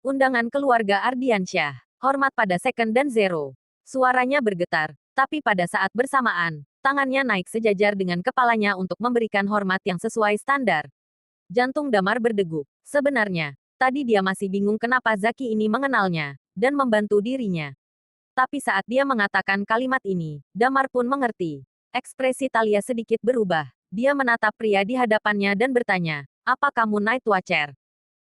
Undangan keluarga Ardiansyah. Hormat pada Second dan Zero. Suaranya bergetar, tapi pada saat bersamaan, tangannya naik sejajar dengan kepalanya untuk memberikan hormat yang sesuai standar. Jantung Damar berdegup. Sebenarnya, tadi dia masih bingung kenapa Zaki ini mengenalnya, dan membantu dirinya. Tapi saat dia mengatakan kalimat ini, Damar pun mengerti. Ekspresi Talia sedikit berubah. Dia menatap pria di hadapannya dan bertanya, "Apa kamu Night Watcher?"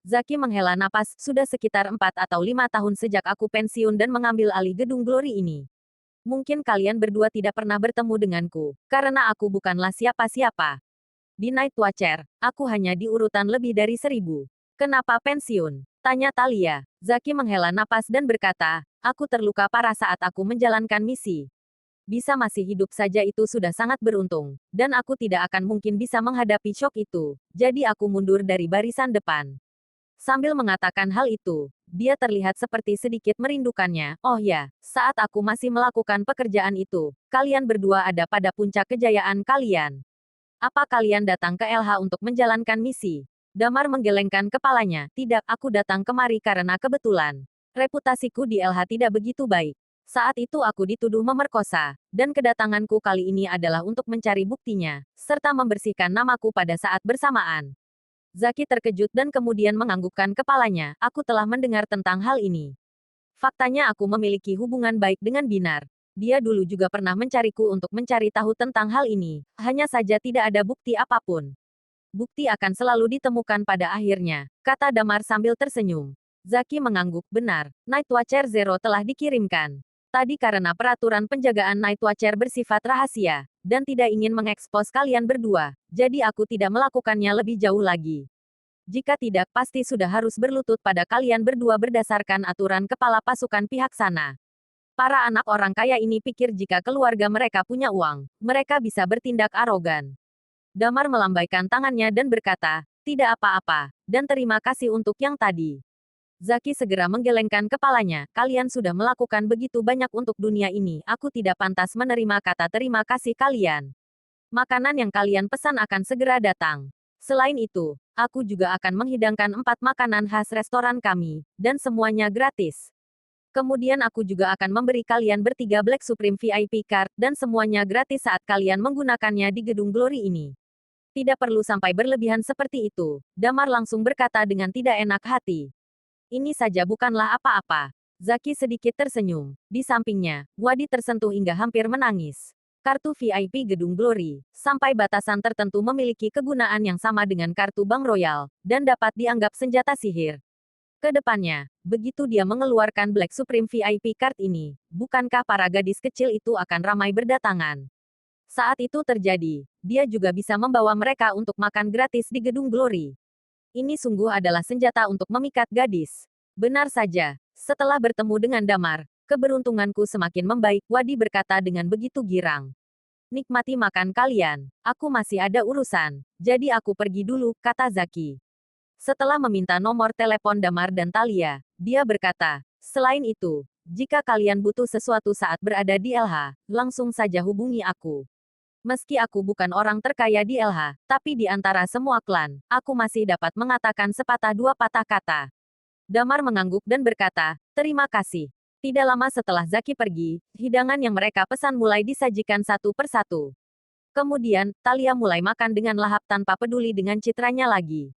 Zaki menghela napas, sudah sekitar 4 atau 5 tahun sejak aku pensiun dan mengambil alih gedung Glory ini. Mungkin kalian berdua tidak pernah bertemu denganku, karena aku bukanlah siapa-siapa. Di Night Watcher, aku hanya di urutan lebih dari 1000. Kenapa pensiun? Tanya Talia. Zaki menghela napas dan berkata, aku terluka parah saat aku menjalankan misi. Bisa masih hidup saja itu sudah sangat beruntung, dan aku tidak akan mungkin bisa menghadapi shock itu, jadi aku mundur dari barisan depan. Sambil mengatakan hal itu, dia terlihat seperti sedikit merindukannya. Oh ya, saat aku masih melakukan pekerjaan itu, kalian berdua ada pada puncak kejayaan kalian. Apa kalian datang ke LH untuk menjalankan misi? Damar menggelengkan kepalanya. Tidak, aku datang kemari karena kebetulan. Reputasiku di LH tidak begitu baik. Saat itu aku dituduh memerkosa, dan kedatanganku kali ini adalah untuk mencari buktinya, serta membersihkan namaku pada saat bersamaan. Zaki terkejut dan kemudian menganggukkan kepalanya. Aku telah mendengar tentang hal ini. Faktanya aku memiliki hubungan baik dengan Binar. Dia dulu juga pernah mencariku untuk mencari tahu tentang hal ini. Hanya saja tidak ada bukti apapun. Bukti akan selalu ditemukan pada akhirnya, kata Damar sambil tersenyum. Zaki mengangguk, benar. Night Watcher Zero telah dikirimkan. Tadi karena peraturan penjagaan Night Watcher bersifat rahasia, dan tidak ingin mengekspos kalian berdua, jadi aku tidak melakukannya lebih jauh lagi. Jika tidak, pasti sudah harus berlutut pada kalian berdua berdasarkan aturan kepala pasukan pihak sana. Para anak orang kaya ini pikir jika keluarga mereka punya uang, mereka bisa bertindak arogan. Damar melambaikan tangannya dan berkata, tidak apa-apa, dan terima kasih untuk yang tadi. Zaki segera menggelengkan kepalanya, kalian sudah melakukan begitu banyak untuk dunia ini, aku tidak pantas menerima kata terima kasih kalian. Makanan yang kalian pesan akan segera datang. Selain itu, aku juga akan menghidangkan 4 makanan khas restoran kami, dan semuanya gratis. Kemudian aku juga akan memberi kalian bertiga Black Supreme VIP card, dan semuanya gratis saat kalian menggunakannya di gedung Glory ini. Tidak perlu sampai berlebihan seperti itu, Damar langsung berkata dengan tidak enak hati. Ini saja bukanlah apa-apa. Zaki sedikit tersenyum. Di sampingnya, Wadi tersentuh hingga hampir menangis. Kartu VIP Gedung Glory, sampai batasan tertentu memiliki kegunaan yang sama dengan kartu Bank Royal, dan dapat dianggap senjata sihir. Kedepannya, begitu dia mengeluarkan Black Supreme VIP card ini, bukankah para gadis kecil itu akan ramai berdatangan? Saat itu terjadi, dia juga bisa membawa mereka untuk makan gratis di Gedung Glory. Ini sungguh adalah senjata untuk memikat gadis. Benar saja, setelah bertemu dengan Damar, keberuntunganku semakin membaik, Wadi berkata dengan begitu girang. Nikmati makan kalian, aku masih ada urusan, jadi aku pergi dulu, kata Zaki. Setelah meminta nomor telepon Damar dan Talia, dia berkata, selain itu, jika kalian butuh sesuatu saat berada di LH, langsung saja hubungi aku. Meski aku bukan orang terkaya di LH, tapi di antara semua klan, aku masih dapat mengatakan sepatah dua patah kata. Damar mengangguk dan berkata, terima kasih. Tidak lama setelah Zaki pergi, hidangan yang mereka pesan mulai disajikan satu persatu. Kemudian, Talia mulai makan dengan lahap tanpa peduli dengan citranya lagi.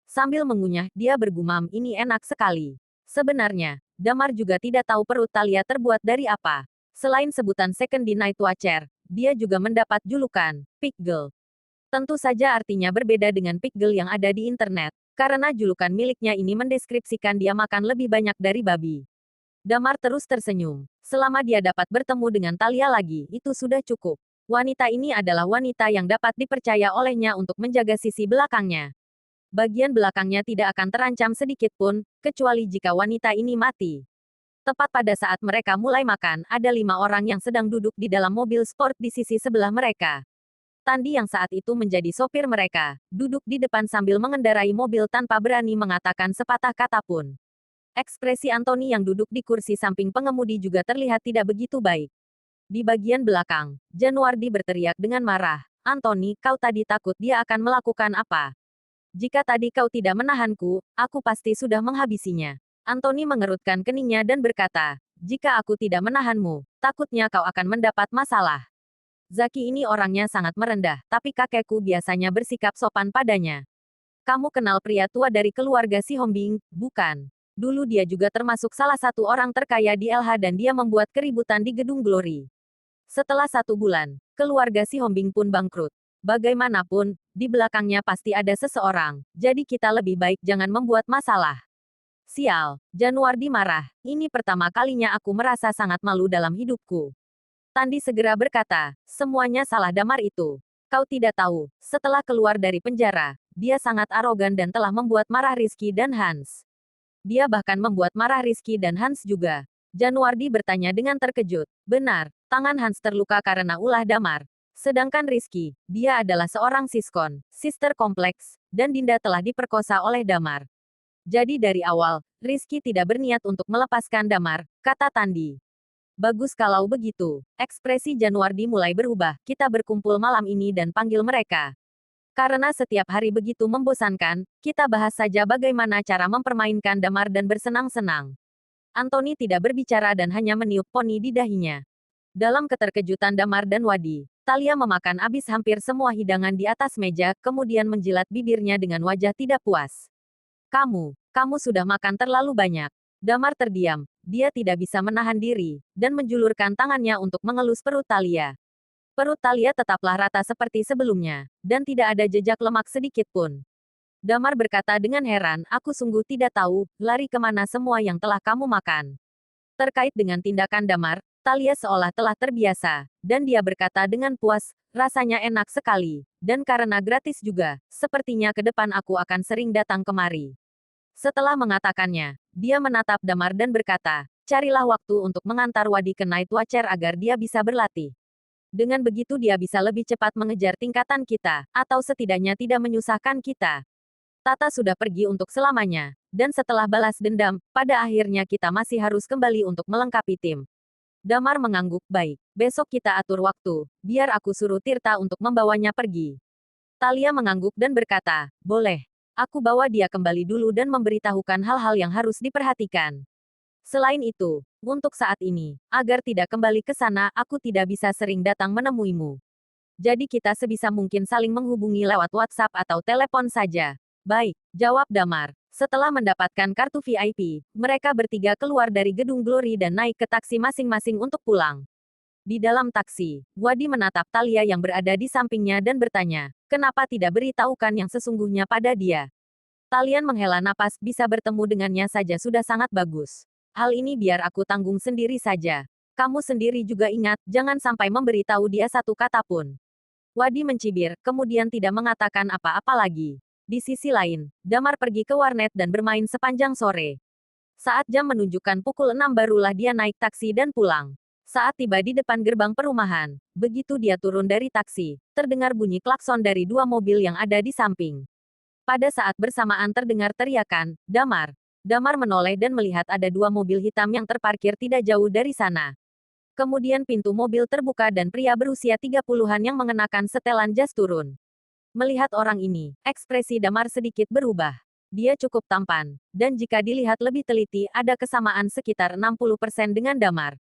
Sambil mengunyah, dia bergumam, ini enak sekali. Sebenarnya, Damar juga tidak tahu perut Talia terbuat dari apa. Selain sebutan second di Night Watcher, dia juga mendapat julukan, Pig Girl. Tentu saja artinya berbeda dengan Pig Girl yang ada di internet, karena julukan miliknya ini mendeskripsikan dia makan lebih banyak dari babi. Damar terus tersenyum. Selama dia dapat bertemu dengan Talia lagi, itu sudah cukup. Wanita ini adalah wanita yang dapat dipercaya olehnya untuk menjaga sisi belakangnya. Bagian belakangnya tidak akan terancam sedikit pun, kecuali jika wanita ini mati. Tepat pada saat mereka mulai makan, ada 5 orang yang sedang duduk di dalam mobil sport di sisi sebelah mereka. Tandi yang saat itu menjadi sopir mereka, duduk di depan sambil mengendarai mobil tanpa berani mengatakan sepatah kata pun. Ekspresi Anthony yang duduk di kursi samping pengemudi juga terlihat tidak begitu baik. Di bagian belakang, Januardi berteriak dengan marah, Anthony, kau tadi takut dia akan melakukan apa? Jika tadi kau tidak menahanku, aku pasti sudah menghabisinya. Anthony mengerutkan keningnya dan berkata, jika aku tidak menahanmu, takutnya kau akan mendapat masalah. Zaki ini orangnya sangat merendah, tapi kakekku biasanya bersikap sopan padanya. Kamu kenal pria tua dari keluarga Si Hombing, bukan? Dulu dia juga termasuk salah satu orang terkaya di LH dan dia membuat keributan di Gedung Glory. Setelah 1 bulan, keluarga Si Hombing pun bangkrut. Bagaimanapun, di belakangnya pasti ada seseorang, jadi kita lebih baik jangan membuat masalah. Sial, Januardi marah. Ini pertama kalinya aku merasa sangat malu dalam hidupku. Tandi segera berkata, semuanya salah Damar itu. Kau tidak tahu, setelah keluar dari penjara, dia sangat arogan dan telah membuat marah Rizky dan Hans. Dia bahkan membuat marah Rizky dan Hans juga. Januardi bertanya dengan terkejut. Benar, tangan Hans terluka karena ulah Damar. Sedangkan Rizky, dia adalah seorang siskon, sister kompleks, dan Dinda telah diperkosa oleh Damar. Jadi dari awal, Rizky tidak berniat untuk melepaskan Damar, kata Tandi. Bagus kalau begitu. Ekspresi Januardi mulai berubah. Kita berkumpul malam ini dan panggil mereka. Karena setiap hari begitu membosankan, kita bahas saja bagaimana cara mempermainkan Damar dan bersenang-senang. Anthony tidak berbicara dan hanya meniup poni di dahinya. Dalam keterkejutan Damar dan Wadi, Talia memakan habis hampir semua hidangan di atas meja, kemudian menjilat bibirnya dengan wajah tidak puas. Kamu sudah makan terlalu banyak. Damar terdiam. Dia tidak bisa menahan diri, dan menjulurkan tangannya untuk mengelus perut Talia. Perut Talia tetaplah rata seperti sebelumnya, dan tidak ada jejak lemak sedikit pun. Damar berkata dengan heran, aku sungguh tidak tahu, lari kemana semua yang telah kamu makan. Terkait dengan tindakan Damar, Talia seolah telah terbiasa, dan dia berkata dengan puas, rasanya enak sekali, dan karena gratis juga, sepertinya ke depan aku akan sering datang kemari. Setelah mengatakannya, dia menatap Damar dan berkata, carilah waktu untuk mengantar Wadi ke Night Watcher agar dia bisa berlatih. Dengan begitu dia bisa lebih cepat mengejar tingkatan kita, atau setidaknya tidak menyusahkan kita. Tata sudah pergi untuk selamanya, dan setelah balas dendam, pada akhirnya kita masih harus kembali untuk melengkapi tim. Damar mengangguk, baik, besok kita atur waktu, biar aku suruh Tirta untuk membawanya pergi. Talia mengangguk dan berkata, boleh. Aku bawa dia kembali dulu dan memberitahukan hal-hal yang harus diperhatikan. Selain itu, untuk saat ini, agar tidak kembali ke sana, aku tidak bisa sering datang menemuimu. Jadi kita sebisa mungkin saling menghubungi lewat WhatsApp atau telepon saja. Baik, jawab Damar. Setelah mendapatkan kartu VIP, mereka bertiga keluar dari Gedung Glory dan naik ke taksi masing-masing untuk pulang. Di dalam taksi, Wadi menatap Talia yang berada di sampingnya dan bertanya, kenapa tidak beritahukan yang sesungguhnya pada dia? Talian menghela napas, bisa bertemu dengannya saja sudah sangat bagus. Hal ini biar aku tanggung sendiri saja. Kamu sendiri juga ingat, jangan sampai memberitahu dia satu kata pun. Wadi mencibir, kemudian tidak mengatakan apa-apa lagi. Di sisi lain, Damar pergi ke warnet dan bermain sepanjang sore. Saat jam menunjukkan pukul 6 barulah dia naik taksi dan pulang. Saat tiba di depan gerbang perumahan, begitu dia turun dari taksi, terdengar bunyi klakson dari 2 mobil yang ada di samping. Pada saat bersamaan terdengar teriakan, Damar. Damar menoleh dan melihat ada 2 mobil hitam yang terparkir tidak jauh dari sana. Kemudian pintu mobil terbuka dan pria berusia 30-an yang mengenakan setelan jas turun. Melihat orang ini, ekspresi Damar sedikit berubah. Dia cukup tampan, dan jika dilihat lebih teliti ada kesamaan sekitar 60% dengan Damar.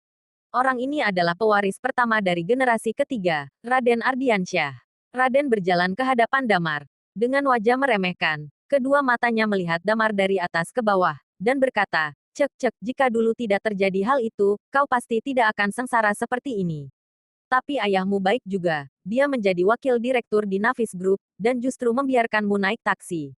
Orang ini adalah pewaris pertama dari generasi ketiga, Raden Ardiansyah. Raden berjalan ke hadapan Damar. Dengan wajah meremehkan, kedua matanya melihat Damar dari atas ke bawah, dan berkata, cek, jika dulu tidak terjadi hal itu, kau pasti tidak akan sengsara seperti ini. Tapi ayahmu baik juga, dia menjadi wakil direktur di Navis Group, dan justru membiarkanmu naik taksi.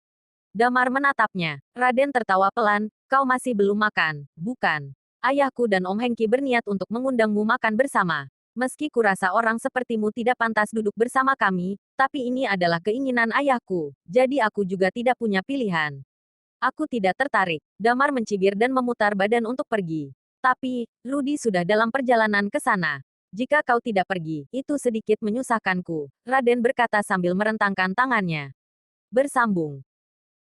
Damar menatapnya. Raden tertawa pelan, kau masih belum makan, bukan? Ayahku dan Om Hengki berniat untuk mengundangmu makan bersama. Meski kurasa orang sepertimu tidak pantas duduk bersama kami, tapi ini adalah keinginan ayahku, jadi aku juga tidak punya pilihan. Aku tidak tertarik. Damar mencibir dan memutar badan untuk pergi. Tapi, Rudy sudah dalam perjalanan ke sana. Jika kau tidak pergi, itu sedikit menyusahkanku, Raden berkata sambil merentangkan tangannya. Bersambung.